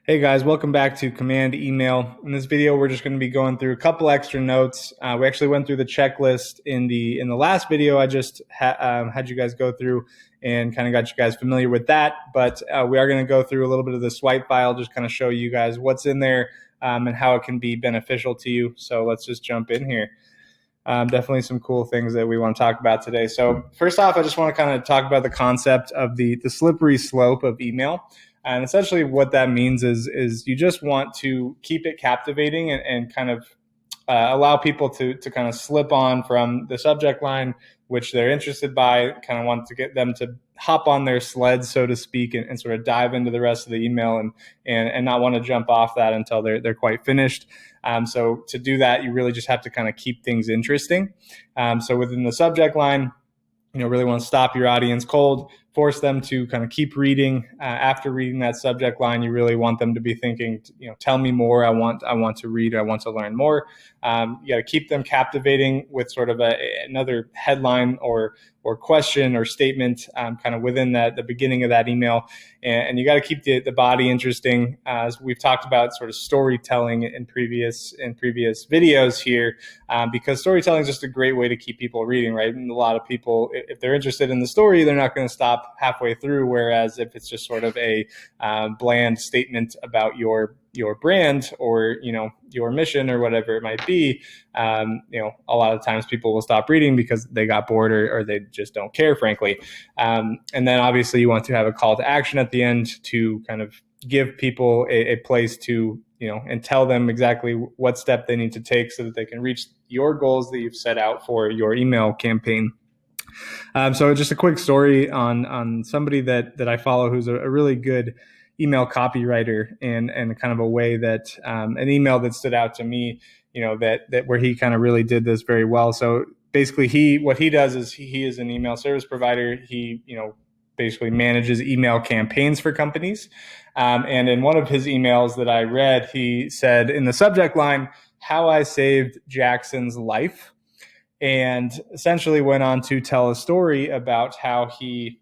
Hey guys, welcome back to Command Email. In this video, we're just going to be going through a couple extra notes. We actually went through the checklist in the last video. I just had you guys go through and kind of got you guys familiar with that. But we are going to go through a little bit of the swipe file, just kind of show you guys what's in there and how it can be beneficial to you. So let's just jump in here. Definitely some cool things that we want to talk about today. So first off, I just want to kind of talk about the concept of the slippery slope of email. And essentially what that means is you just want to keep it captivating and kind of allow people to kind of slip on from the subject line, which they're interested by, kind of want to get them to hop on their sled, so to speak, and sort of dive into the rest of the email and not want to jump off that until they're quite finished. So to do that, you really just have to kind of keep things interesting. So within the subject line, really want to stop your audience cold, force them to kind of keep reading. After reading that subject line, you really want them to be thinking, tell me more. I want to read. I want to learn more. You got to keep them captivating with sort of another headline or question or statement kind of within the beginning of that email. And you got to keep the body interesting. As we've talked about sort of storytelling in previous videos here, because storytelling is just a great way to keep people reading, right? And a lot of people, if they're interested in the story, they're not going to stop halfway through. Whereas if it's just sort of a bland statement about your brand or your mission or whatever it might be, a lot of times people will stop reading because they got bored or they just don't care, frankly. And then obviously you want to have a call to action at the end to kind of give people a place to and tell them exactly what step they need to take so that they can reach your goals that you've set out for your email campaign. So just a quick story on somebody that I follow who's a really good email copywriter and kind of a way that an email that stood out to me, that where he kind of really did this very well. So basically what he does is he is an email service provider. He, basically manages email campaigns for companies. And in one of his emails that I read, he said in the subject line, "How I saved Jackson's life," and essentially went on to tell a story about how he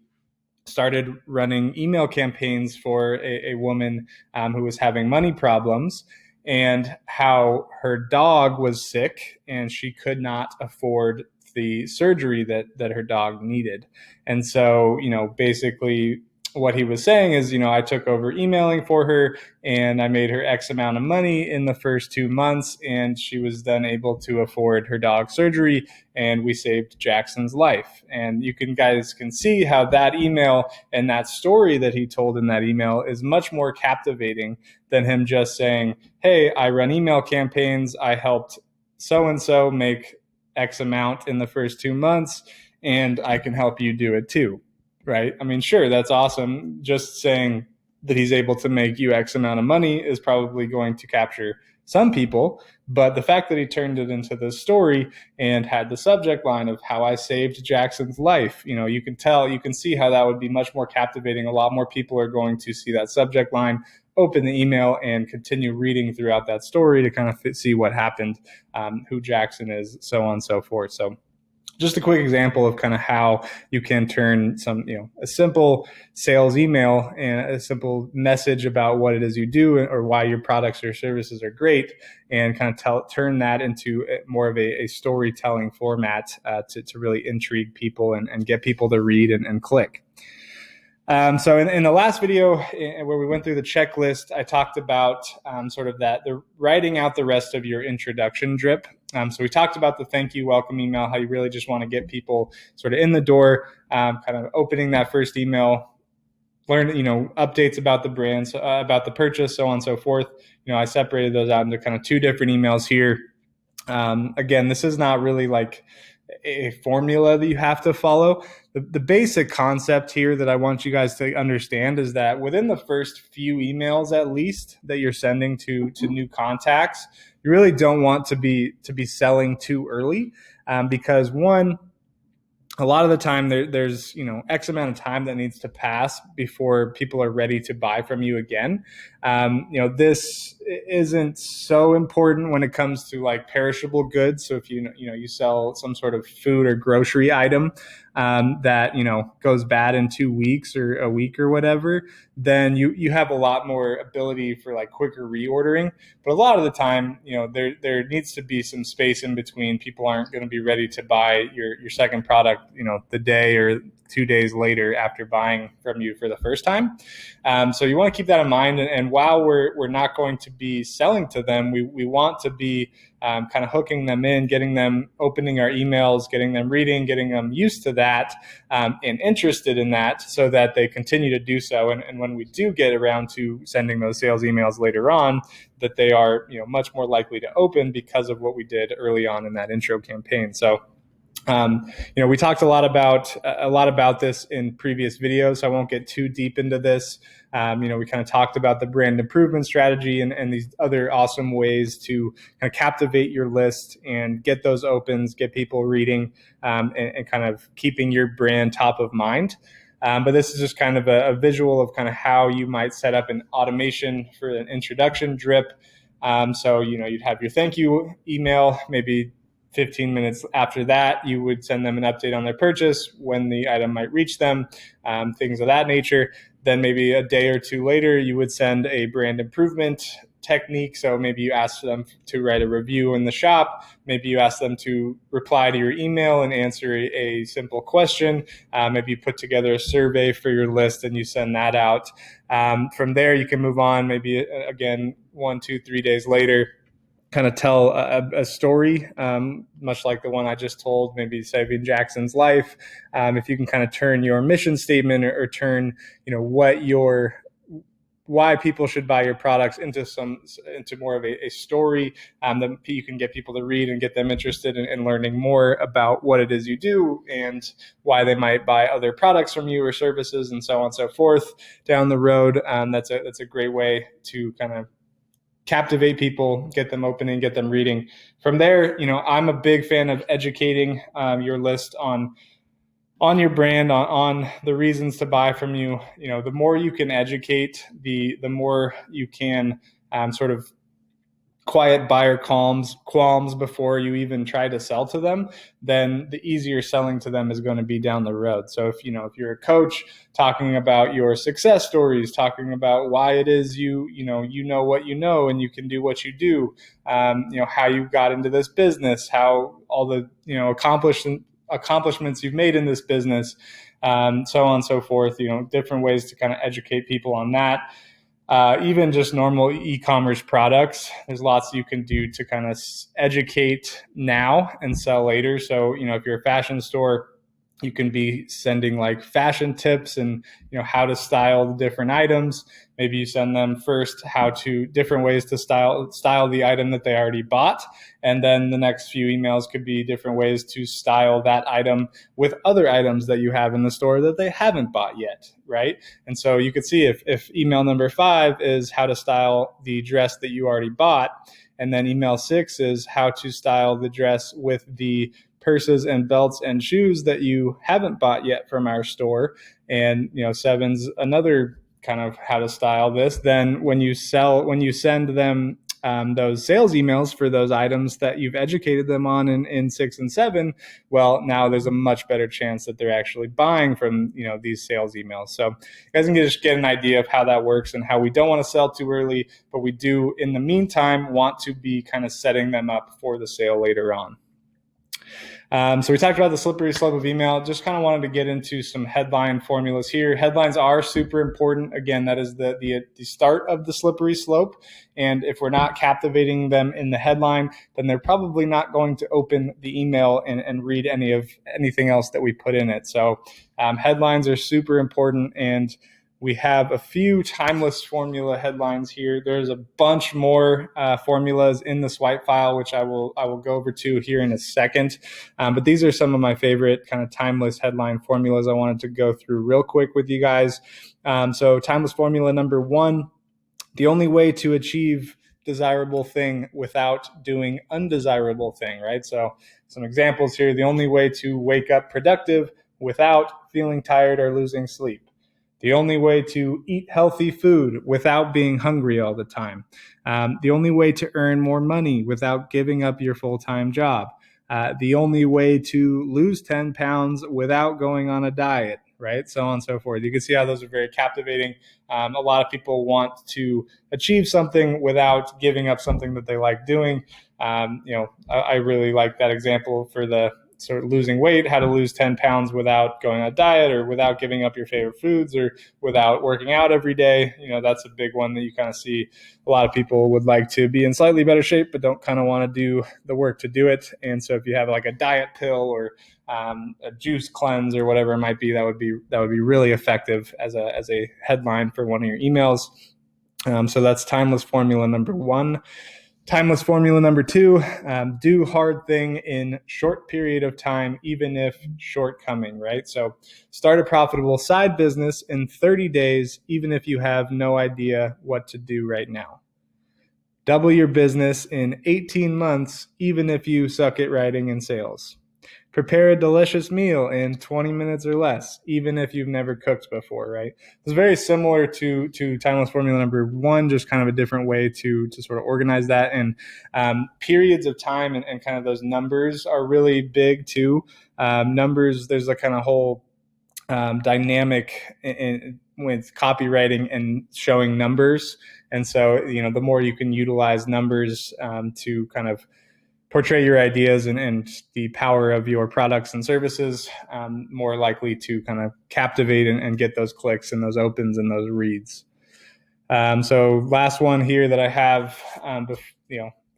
started running email campaigns for a woman who was having money problems, and how her dog was sick and she could not afford the surgery that her dog needed. And so, basically what he was saying is, I took over emailing for her and I made her X amount of money in the first 2 months, and she was then able to afford her dog surgery, and we saved Jackson's life. And you guys can see how that email and that story that he told in that email is much more captivating than him just saying, "Hey, I run email campaigns. I helped so-and-so make X amount in the first 2 months, and I can help you do it too." Right? I mean, sure, that's awesome. Just saying that he's able to make you X amount of money is probably going to capture some people, but the fact that he turned it into this story and had the subject line of "how I saved Jackson's life," you can see how that would be much more captivating. A lot more people are going to see that subject line, open the email, and continue reading throughout that story to kind of see what happened, who Jackson is, so on and so forth. So just a quick example of kind of how you can turn a simple sales email and a simple message about what it is you do or why your products or services are great, and kind of turn that into more of a storytelling format to really intrigue people and get people to read and click. So in the last video where we went through the checklist, I talked about sort of the writing out the rest of your introduction drip. So we talked about the thank you welcome email, how you really just want to get people sort of in the door, kind of opening that first email, learn, updates about the brands, about the purchase, so on and so forth. I separated those out into kind of two different emails here. Again, this is not really like a formula that you have to follow. The basic concept here that I want you guys to understand is that within the first few emails, at least, that you're sending to new contacts, you really don't want to be selling too early, because one, a lot of the time there's X amount of time that needs to pass before people are ready to buy from you again. This isn't so important when it comes to like perishable goods. So if you sell some sort of food or grocery item, that, goes bad in 2 weeks or a week or whatever, then you have a lot more ability for like quicker reordering. But a lot of the time, there needs to be some space in between. People aren't going to be ready to buy your second product, the day or 2 days later after buying from you for the first time. So you want to keep that in mind. And while we're not going to be selling to them, we want to be kind of hooking them in, getting them opening our emails, getting them reading, getting them used to that and interested in that, so that they continue to do so. And when we do get around to sending those sales emails later on, that they are much more likely to open because of what we did early on in that intro campaign. So we talked a lot about this in previous videos, so I won't get too deep into this. We kind of talked about the brand improvement strategy and these other awesome ways to kind of captivate your list and get those opens, get people reading, and kind of keeping your brand top of mind. But this is just kind of a visual of kind of how you might set up an automation for an introduction drip. So you'd have your thank you email, maybe 15 minutes after that, you would send them an update on their purchase, when the item might reach them, things of that nature. Then maybe a day or two later, you would send a brand improvement technique. So maybe you ask them to write a review in the shop. Maybe you ask them to reply to your email and answer a simple question. Maybe you put together a survey for your list and you send that out. From there, you can move on. Maybe again, 1, 2, 3 days later, kind of tell a story, much like the one I just told, maybe saving Jackson's life. If you can kind of turn your mission statement or turn, why people should buy your products into more of a story that you can get people to read and get them interested in learning more about what it is you do and why they might buy other products from you or services and so on and so forth down the road. That's a great way to kind of captivate people, get them opening, get them reading. From there, I'm a big fan of educating your list on your brand, on the reasons to buy from you. The more you can educate, the more you can sort of quiet buyer qualms before you even try to sell to them, then the easier selling to them is going to be down the road. So if you're a coach, talking about your success stories, talking about why it is you know what you know and you can do what you do, how you got into this business, how all the accomplishments you've made in this business, so on and so forth. Different ways to kind of educate people on that. Even just normal e-commerce products, there's lots you can do to kind of educate now and sell later. So, if you're a fashion store, you can be sending like fashion tips and how to style the different items. Maybe you send them first different ways to style the item that they already bought, and then the next few emails could be different ways to style that item with other items that you have in the store that they haven't bought yet, right? And so you could see if email number 5 is how to style the dress that you already bought, and then email 6 is how to style the dress with the purses and belts and shoes that you haven't bought yet from our store, and 7's another kind of how to style this. Then when you send them those sales emails for those items that you've educated them on in 6 and 7, well, now there's a much better chance that they're actually buying from these sales emails. So you guys can just get an idea of how that works and how we don't want to sell too early, but we do in the meantime want to be kind of setting them up for the sale later on. So we talked about the slippery slope of email. Just kind of wanted to get into some headline formulas here. Headlines are super important. Again, that is the start of the slippery slope. And if we're not captivating them in the headline, then they're probably not going to open the email and read anything else that we put in it. So headlines are super important, and we have a few timeless formula headlines here. There's a bunch more formulas in the swipe file, which I will go over to here in a second. But these are some of my favorite kind of timeless headline formulas I wanted to go through real quick with you guys. So timeless formula number 1, the only way to achieve desirable thing without doing undesirable thing, right? So some examples here. The only way to wake up productive without feeling tired or losing sleep. The only way to eat healthy food without being hungry all the time. The only way to earn more money without giving up your full-time job. the only way to lose 10 pounds without going on a diet, right? So on and so forth. You can see how those are very captivating. A lot of people want to achieve something without giving up something that they like doing. I really like that example for the sort of losing weight, how to lose 10 pounds without going on a diet or without giving up your favorite foods or without working out every day. That's a big one that you kind of see a lot of people would like to be in slightly better shape, but don't kind of want to do the work to do it. And so if you have like a diet pill or a juice cleanse or whatever it might be, that would be really effective as a headline for one of your emails. So that's timeless formula number 1. Timeless formula number 2, do hard thing in short period of time, even if shortcoming, right? So start a profitable side business in 30 days, even if you have no idea what to do right now. Double your business in 18 months, even if you suck at writing and sales. Prepare a delicious meal in 20 minutes or less, even if you've never cooked before, right? It's very similar to timeless formula number 1, just kind of a different way to sort of organize that. And periods of time and kind of those numbers are really big too. Numbers, there's a kind of whole dynamic with copywriting and showing numbers. And so, the more you can utilize numbers to kind of portray your ideas and the power of your products and services, more likely to kind of captivate and get those clicks and those opens and those reads. So last one here that I have,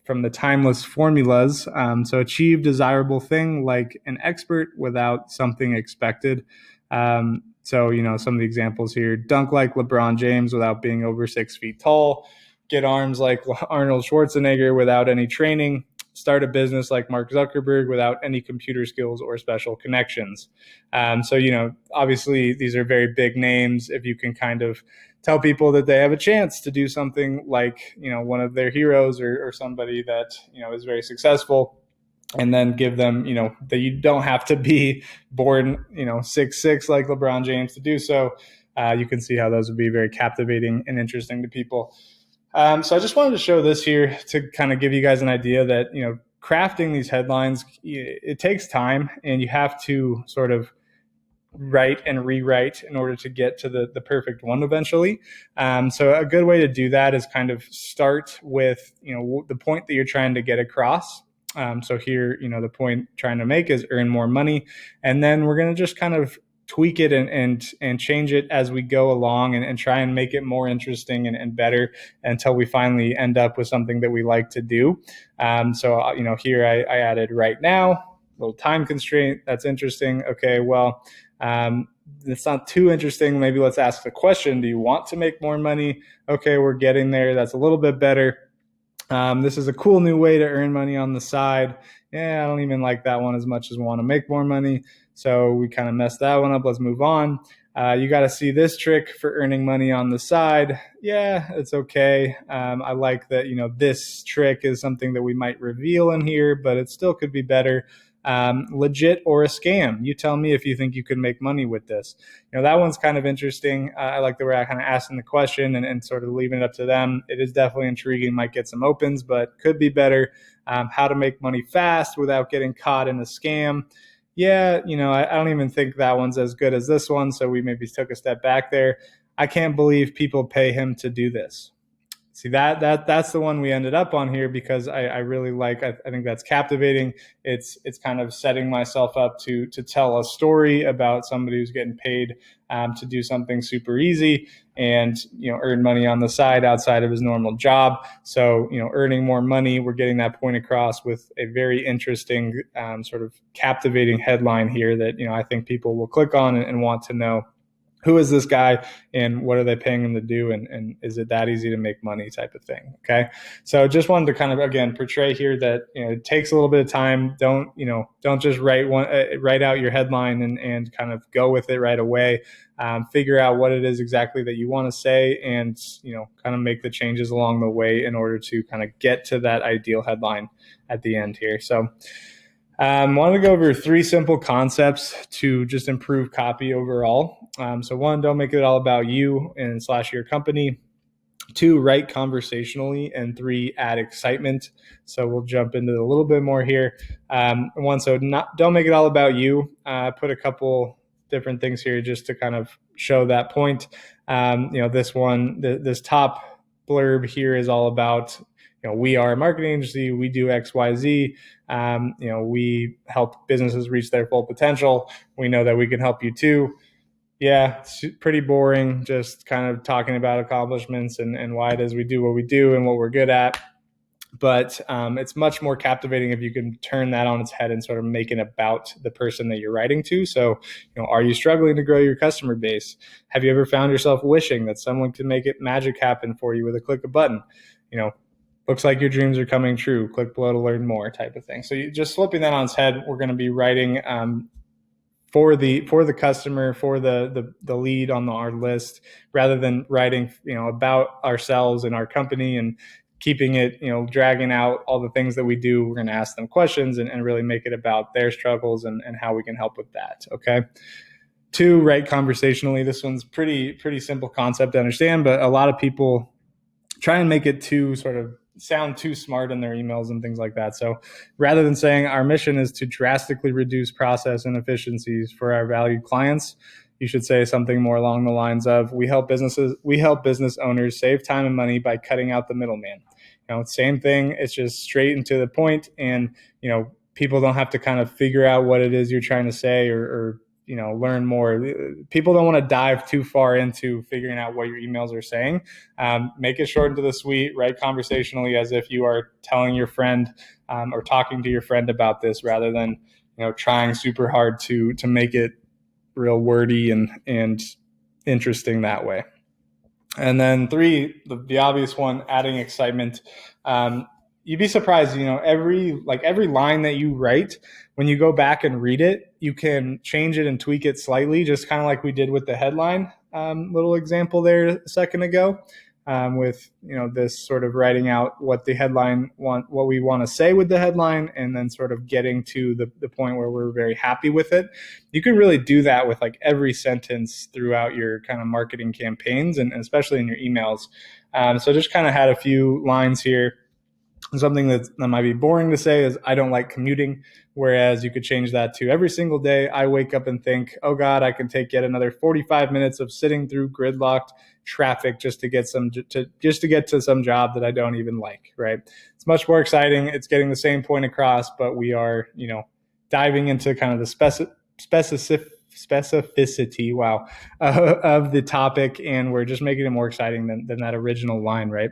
from the timeless formulas. So achieve desirable thing like an expert without something expected. So, some of the examples here: dunk like LeBron James without being over 6 feet tall, get arms like Arnold Schwarzenegger without any training, start a business like Mark Zuckerberg without any computer skills or special connections. So, obviously these are very big names. If you can kind of tell people that they have a chance to do something like, one of their heroes or somebody that, is very successful, and then give them, that you don't have to be born, 6'6" like LeBron James to do so. You can see how those would be very captivating and interesting to people. So I just wanted to show this here to kind of give you guys an idea that, crafting these headlines, it takes time, and you have to sort of write and rewrite in order to get to the perfect one eventually. So a good way to do that is kind of start with, the point that you're trying to get across. So here, the point trying to make is earn more money. And then we're going to just kind of tweak it and change it as we go along and try and make it more interesting and better until we finally end up with something that we like to do. So, here I added right now, little time constraint. That's interesting. Okay, well, it's not too interesting. Maybe let's ask the question, do you want to make more money? Okay, we're getting there. That's a little bit better. This is a cool new way to earn money on the side. Yeah, I don't even like that one as much as want to make more money. So we kind of messed that one up. Let's move on. You got to see this trick for earning money on the side. Yeah, it's okay. I like that, this trick is something that we might reveal in here, but it still could be better. Legit or a scam. You tell me if you think you could make money with this. That one's kind of interesting. I like the way I kind of asking the question and sort of leaving it up to them. It is definitely intriguing, might get some opens, but could be better. How to make money fast without getting caught in a scam. Yeah, I don't even think that one's as good as this one, so we maybe took a step back there. I can't believe people pay him to do this. See, that's the one we ended up on here because I really like, I think that's captivating. It's kind of setting myself up to tell a story about somebody who's getting paid to do something super easy and, earn money on the side outside of his normal job. So, earning more money, we're getting that point across with a very interesting sort of captivating headline here that, I think people will click on and want to know. Who is this guy and what are they paying him to do? And is it that easy to make money type of thing? Okay. So just wanted to kind of, again, portray here that, it takes a little bit of time. Don't just write out your headline and kind of go with it right away. Figure out what it is exactly that you want to say and, kind of make the changes along the way in order to kind of get to that ideal headline at the end here. So, wanted to go over 3 simple concepts to just improve copy overall. So 1, don't make it all about you and / your company. 2, write conversationally, and 3, add excitement. So we'll jump into a little bit more here. 1, so don't make it all about you. Put a couple different things here just to kind of show that point. This top blurb here is all about, we are a marketing agency. We do X, Y, Z. We help businesses reach their full potential. We know that we can help you too. Yeah, it's pretty boring, just kind of talking about accomplishments and why it is we do what we do and what we're good at. But it's much more captivating if you can turn that on its head and sort of make it about the person that you're writing to. So, are you struggling to grow your customer base? Have you ever found yourself wishing that someone could make it magic happen for you with a click of a button? Looks like your dreams are coming true. Click below to learn more, type of thing. So just flipping that on its head, we're going to be writing for the customer, for the lead on our list, rather than writing about ourselves and our company and keeping it, dragging out all the things that we do. We're going to ask them questions and really make it about their struggles and how we can help with that. Okay. 2, write conversationally. This one's pretty simple concept to understand, but a lot of people try and make it too sort of sound too smart in their emails and things like that. So rather than saying our mission is to drastically reduce process inefficiencies for our valued clients, you should say something more along the lines of, we help business owners save time and money by cutting out the middleman. Same thing. It's just straight and to the point, and people don't have to kind of figure out what it is you're trying to say or learn more. People don't want to dive too far into figuring out what your emails are saying. Make it short and to the sweet, write conversationally as if you are telling your friend or talking to your friend about this, rather than trying super hard to make it real wordy and interesting that way. And then 3, the obvious one, adding excitement. You'd be surprised, every line that you write, when you go back and read it, you can change it and tweak it slightly, just kind of like we did with the headline little example there a second ago, with this sort of writing out what the headline what we want to say with the headline, and then sort of getting to the point where we're very happy with it. You can really do that with like every sentence throughout your kind of marketing campaigns, and especially in your emails. So just kind of had a few lines here. Something that might be boring to say is, I don't like commuting, whereas you could change that to, every single day I wake up and think, oh God, I can take yet another 45 minutes of sitting through gridlocked traffic just to get to some job that I don't even like, right? It's much more exciting. It's getting the same point across, but we are, diving into kind of the specificity of the topic, and we're just making it more exciting than that original line, right?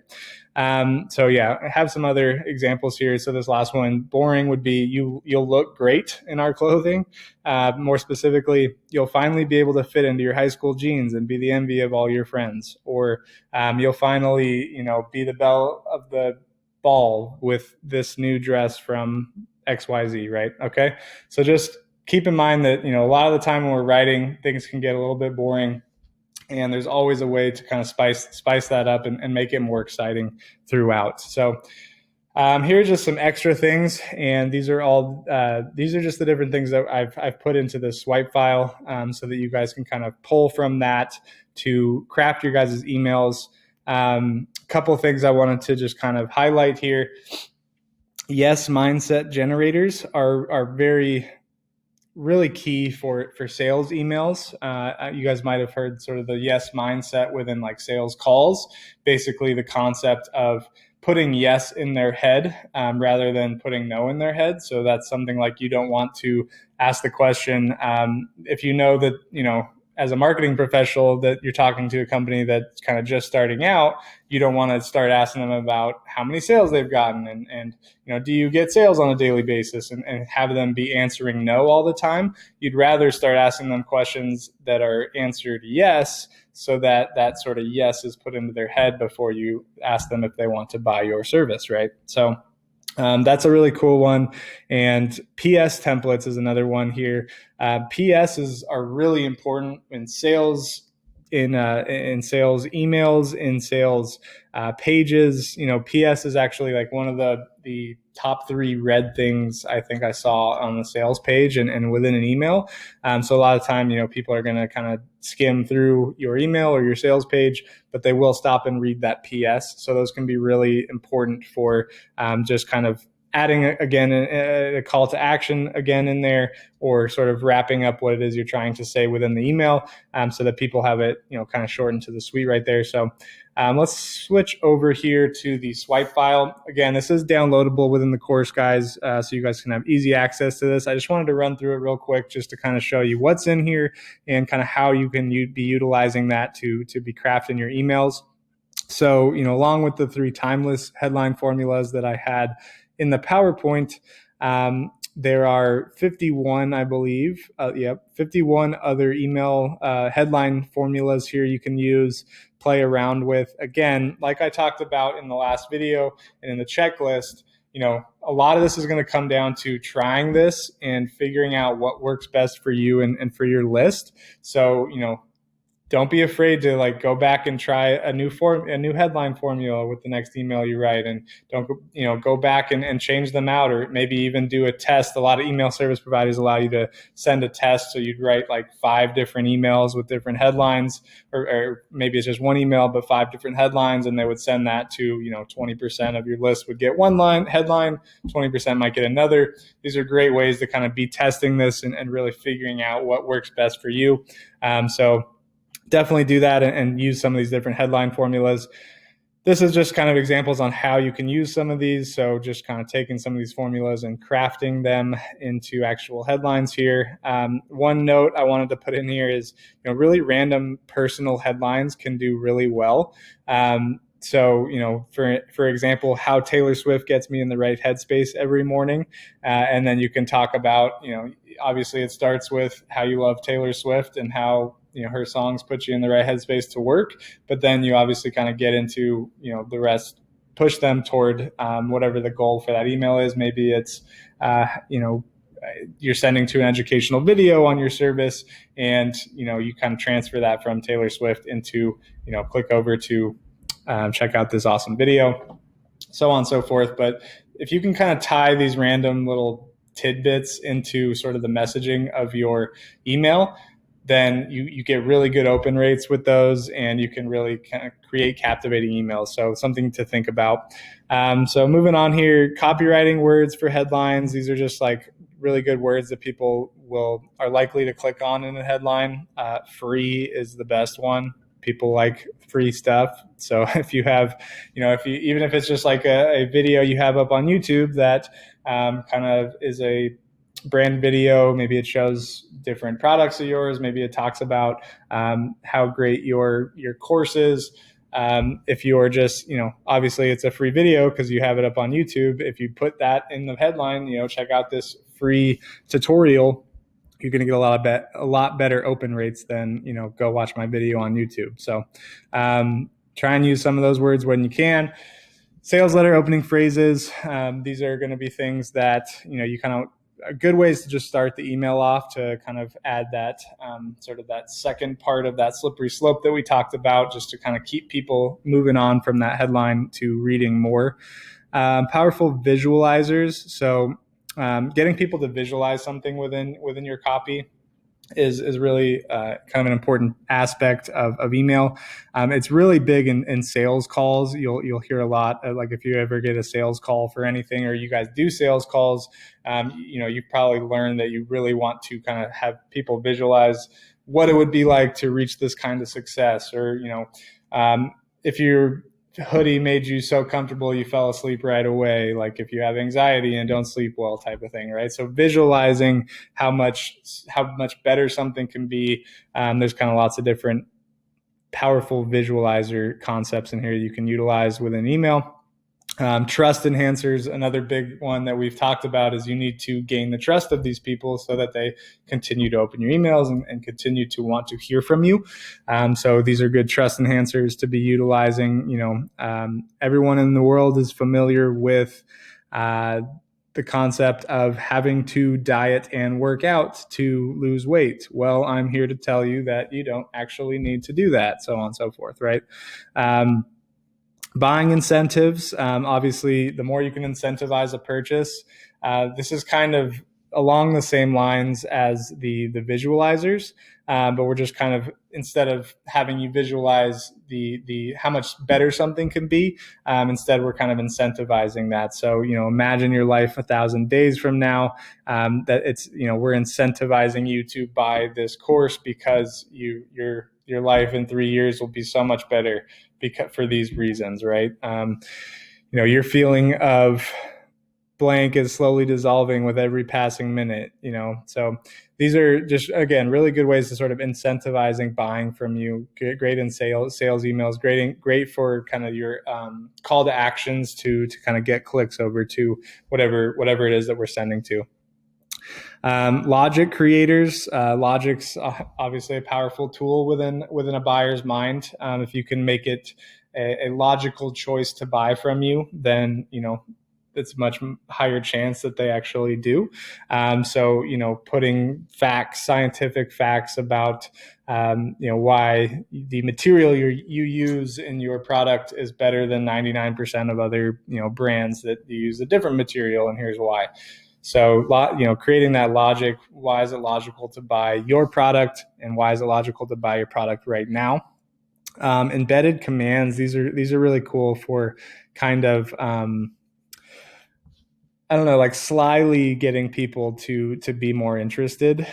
So yeah, I have some other examples here. So this last one, boring, would be, you'll look great in our clothing. More specifically, you'll finally be able to fit into your high school jeans and be the envy of all your friends. Or you'll finally, be the belle of the ball with this new dress from XYZ, right? Okay. So just keep in mind that, a lot of the time when we're writing, things can get a little bit boring, and there's always a way to kind of spice that up and make it more exciting throughout. So here are just some extra things, and these are just the different things that I've put into the swipe file, so that you guys can kind of pull from that to craft your guys' emails. Couple of things I wanted to just kind of highlight here. Yes, mindset generators are really key for sales emails. You guys might have heard sort of the yes mindset within like sales calls. Basically, the concept of putting yes in their head rather than putting no in their head. So that's something like, you don't want to ask the question if you know that, as a marketing professional, that you're talking to a company that's kind of just starting out. You don't want to start asking them about how many sales they've gotten and do you get sales on a daily basis, and have them be answering no all the time. You'd rather start asking them questions that are answered yes, so that sort of yes is put into their head before you ask them if they want to buy your service, right? So that's a really cool one. And PS templates is another one here. PSs are really important in sales in sales emails, in sales pages. PS is actually like one of the top 3 read things I think I saw on the sales page and within an email. So a lot of time, people are going to kind of skim through your email or your sales page, but they will stop and read that PS. So those can be really important for just kind of adding again a call to action again in there, or sort of wrapping up what it is you're trying to say within the email, so that people have it, kind of shortened to the sweet right there. So let's switch over here to the swipe file. Again, this is downloadable within the course, guys, so you guys can have easy access to this. I just wanted to run through it real quick just to kind of show you what's in here and kind of how you can be utilizing that to be crafting your emails. So, along with the 3 timeless headline formulas that I had in the PowerPoint, there are 51, I believe. 51 other email headline formulas here you can use, play around with. Again, like I talked about in the last video and in the checklist, a lot of this is going to come down to trying this and figuring out what works best for you and for your list. So, don't be afraid to go back and try a new headline formula with the next email you write, and don't go back and change them out, or maybe even do a test. A lot of email service providers allow you to send a test, so you'd write 5 different emails with different headlines, or maybe it's just one email but 5 different headlines, and they would send that to 20% of your list would get one headline, 20% might get another. These are great ways to kind of be testing this and really figuring out what works best for you. So definitely do that and use some of these different headline formulas. This is just kind of examples on how you can use some of these. So just kind of taking some of these formulas and crafting them into actual headlines here. One note I wanted to put in here is, really random personal headlines can do really well. So, for example, how Taylor Swift gets me in the right headspace every morning. And then you can talk about, obviously it starts with how you love Taylor Swift and how her songs put you in the right headspace to work, but then you obviously kind of get into, the rest, push them toward whatever the goal for that email is. Maybe it's, you're sending to an educational video on your service, and, you kind of transfer that from Taylor Swift into, click over to check out this awesome video, so on and so forth. But if you can kind of tie these random little tidbits into sort of the messaging of your email, then you get really good open rates with those, and you can really kind of create captivating emails. So something to think about. So moving on here, copywriting words for headlines. These are just really good words that people are likely to click on in a headline. Free is the best one. People like free stuff. So if you have, even if it's just a video you have up on YouTube that kind of is a brand video, maybe it shows different products of yours, maybe it talks about how great your course is. If you're just, obviously it's a free video because you have it up on YouTube. If you put that in the headline, check out this free tutorial, you're going to get a lot better open rates than, go watch my video on YouTube. So try and use some of those words when you can. Sales letter opening phrases. These are going to be things that, you kind of, good ways to just start the email off to kind of add that sort of that second part of that slippery slope that we talked about, just to kind of keep people moving on from that headline to reading more. Powerful visualizers. So getting people to visualize something within your copy is really kind of an important aspect of email. It's really big in sales calls. You'll hear a lot of, if you ever get a sales call for anything, or you guys do sales calls, you've probably learned that you really want to kind of have people visualize what it would be like to reach this kind of success, or if your hoodie made you so comfortable you fell asleep right away, like if you have anxiety and don't sleep well, type of thing, right? So visualizing how much better something can be. There's kind of lots of different powerful visualizer concepts in here you can utilize within email. Trust enhancers, another big one that we've talked about, is you need to gain the trust of these people so that they continue to open your emails and continue to want to hear from you. So these are good trust enhancers to be utilizing. Everyone in the world is familiar with the concept of having to diet and work out to lose weight. Well, I'm here to tell you that you don't actually need to do that, so on and so forth, right? Buying incentives, obviously, the more you can incentivize a purchase, this is kind of along the same lines as the visualizers, but we're just kind of, instead of having you visualize the how much better something can be, instead we're kind of incentivizing that. So, imagine your life 1,000 days from now, that it's, we're incentivizing you to buy this course because your life in 3 years will be so much better because for these reasons, right? Your feeling of blank is slowly dissolving with every passing minute, so these are just, again, really good ways to sort of incentivizing buying from you. Great in sales emails, great for kind of your call to actions to kind of get clicks over to whatever it is that we're sending to. Logic creators. Logic's obviously a powerful tool within a buyer's mind. If you can make it a logical choice to buy from you, then it's much higher chance that they actually do. So putting scientific facts about why the material you use in your product is better than 99% of other brands that use a different material, and here's why. So, creating that logic. Why is it logical to buy your product, and why is it logical to buy your product right now? Embedded commands. These are really cool for kind of like slyly getting people to be more interested.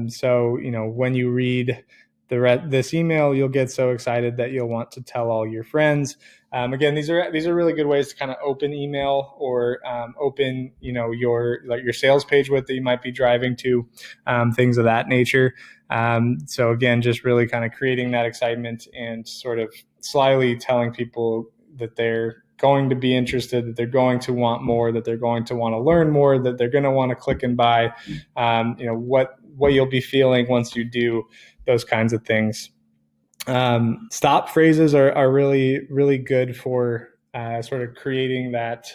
So when you read this email, you'll get so excited that you'll want to tell all your friends. Again, these are really good ways to kind of open email or open your sales page that you might be driving to, things of that nature. So again, just really kind of creating that excitement and sort of slyly telling people that they're going to be interested, that they're going to want more, that they're going to want to learn more, that they're going to want to click and buy, what you'll be feeling once you do those kinds of things. Stop phrases are really, really good for sort of creating that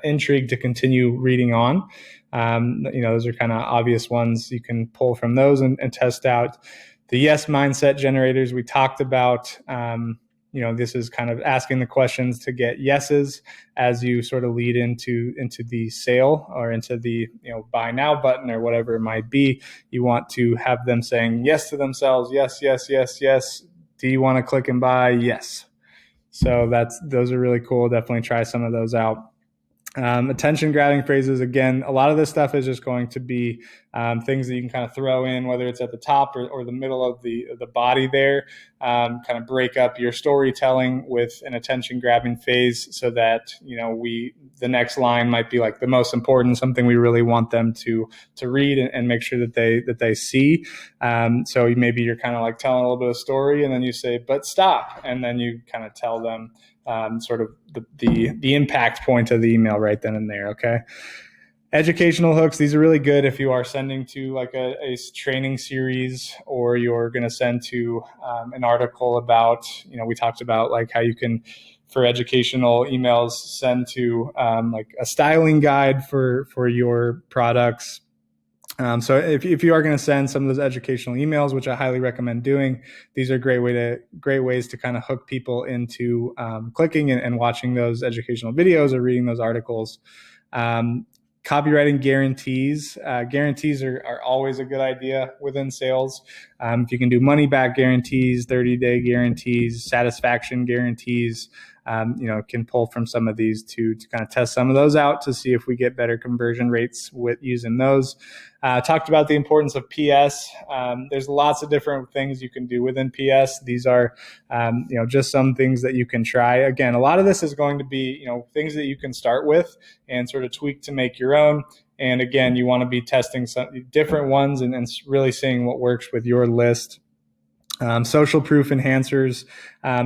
intrigue to continue reading on. Those are kind of obvious ones. You can pull from those and test out. The yes mindset generators we talked about. This is kind of asking the questions to get yeses as you sort of lead into the sale or into the buy now button or whatever it might be. You want to have them saying yes to themselves. Yes, yes, yes, yes. Do you want to click and buy? Yes. So those are really cool. Definitely try some of those out. Attention grabbing phrases. Again, a lot of this stuff is just going to be things that you can kind of throw in, whether it's at the top or the middle of the body there. Kind of break up your storytelling with an attention grabbing phase so that the next line might be like the most important, something we really want them to read and make sure that they see. So maybe you're kind of like telling a little bit of story, and then you say, "But stop," and then you kind of tell them sort of the impact point of the email right then and there. Okay. Educational hooks. These are really good if you are sending to like a training series, or you're going to send to an article about, we talked about like how you can, for educational emails, send to like a styling guide for your products. So if you are going to send some of those educational emails, which I highly recommend doing, these are great ways to kind of hook people into clicking and watching those educational videos or reading those articles. Copywriting guarantees. Guarantees are always a good idea within sales. If you can do money back guarantees, 30-day guarantees, satisfaction guarantees, can pull from some of these to kind of test some of those out to see if we get better conversion rates with using those. Talked about the importance of PS. There's lots of different things you can do within PS. These are, just some things that you can try. Again, a lot of this is going to be, things that you can start with and sort of tweak to make your own. And again, you want to be testing some different ones and really seeing what works with your list. Social proof enhancers.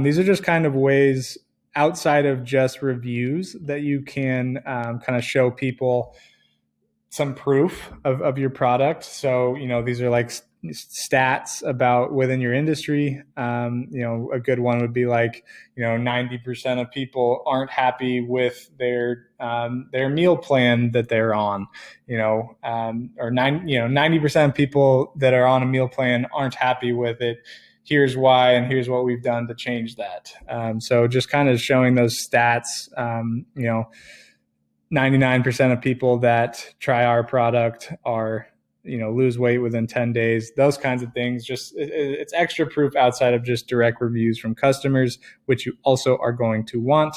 These are just kind of ways outside of just reviews that you can kind of show people some proof of your product. So, these are like stats about within your industry. A good one would be like, 90% of people aren't happy with their meal plan that they're on, or 90% of people that are on a meal plan aren't happy with it. Here's why, and here's what we've done to change that. So just kind of showing those stats, 99% of people that try our product are, lose weight within 10 days, those kinds of things. Just it's extra proof outside of just direct reviews from customers, which you also are going to want.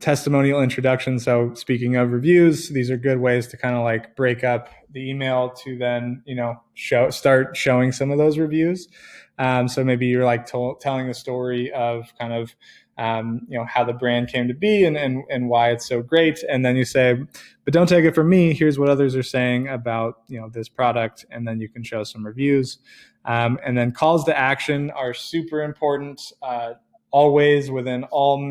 Testimonial introduction. So speaking of reviews, these are good ways to kind of like break up the email to then, start showing some of those reviews. So maybe you're like telling the story of kind of, how the brand came to be and why it's so great. And then you say, but don't take it from me. Here's what others are saying about, this product. And then you can show some reviews. And then calls to action are super important, always within all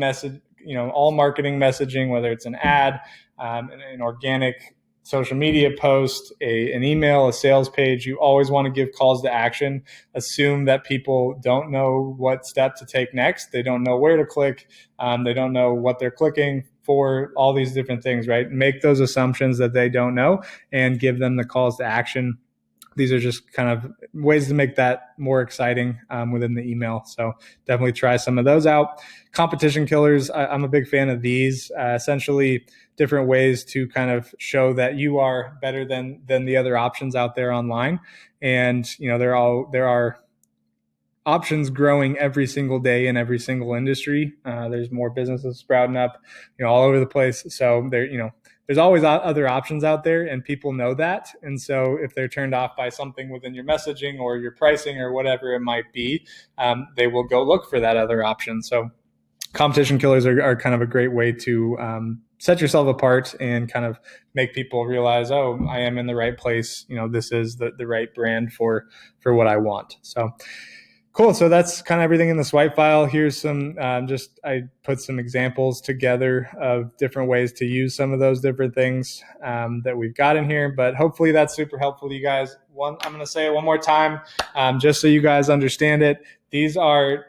all marketing messaging, whether it's an ad, an organic social media post, an email, a sales page. You always want to give calls to action. Assume that people don't know what step to take next. They don't know where to click. They don't know what they're clicking for, all these different things, right? Make those assumptions that they don't know and give them the calls to action. These are just kind of ways to make that more exciting within the email. So definitely try some of those out. Competition killers, I'm a big fan of these. Essentially, different ways to kind of show that you are better than the other options out there online. And there are options growing every single day in every single industry. There's more businesses sprouting up, all over the place. So there's always other options out there, and people know that. And so if they're turned off by something within your messaging or your pricing or whatever it might be, they will go look for that other option. So competition killers are kind of a great way to set yourself apart and kind of make people realize, oh, I am in the right place. This is the right brand for what I want. So cool. So that's kind of everything in the swipe file. Here's some, I put some examples together of different ways to use some of those different things that we've got in here, but hopefully that's super helpful to you guys. I'm going to say it one more time, just so you guys understand it. These are,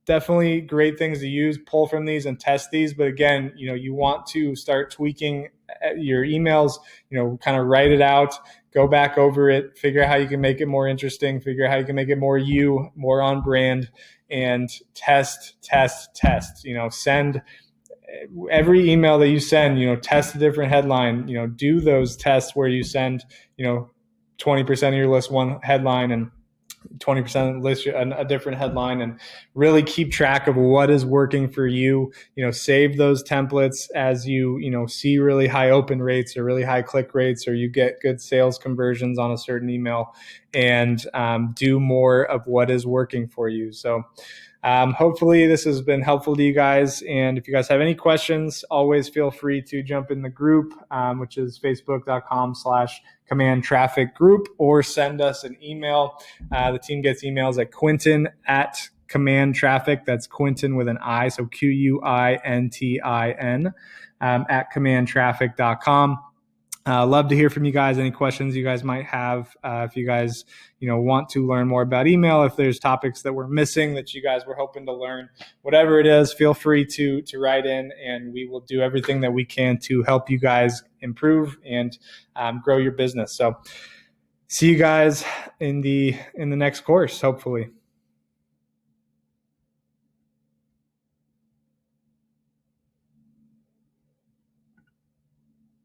definitely great things to use, pull from these and test these. But again, you want to start tweaking your emails, kind of write it out, go back over it, figure out how you can make it more interesting, figure out how you can make it more more on brand, and test. Send every email that you send, test a different headline, do those tests where you send, 20% of your list one headline and 20% list a different headline, and really keep track of what is working for you. Save those templates as you see really high open rates or really high click rates, or you get good sales conversions on a certain email, and do more of what is working for you. So hopefully this has been helpful to you guys. And if you guys have any questions, always feel free to jump in the group, which is facebook.com/command traffic group, or send us an email. The team gets emails at Quintin@command traffic. That's Quintin with an I. So QUINTIN at commandtraffic.com. Love to hear from you guys. Any questions you guys might have. If you guys, want to learn more about email, if there's topics that we're missing that you guys were hoping to learn, whatever it is, feel free to write in, and we will do everything that we can to help you guys improve and grow your business. So see you guys in the next course, hopefully.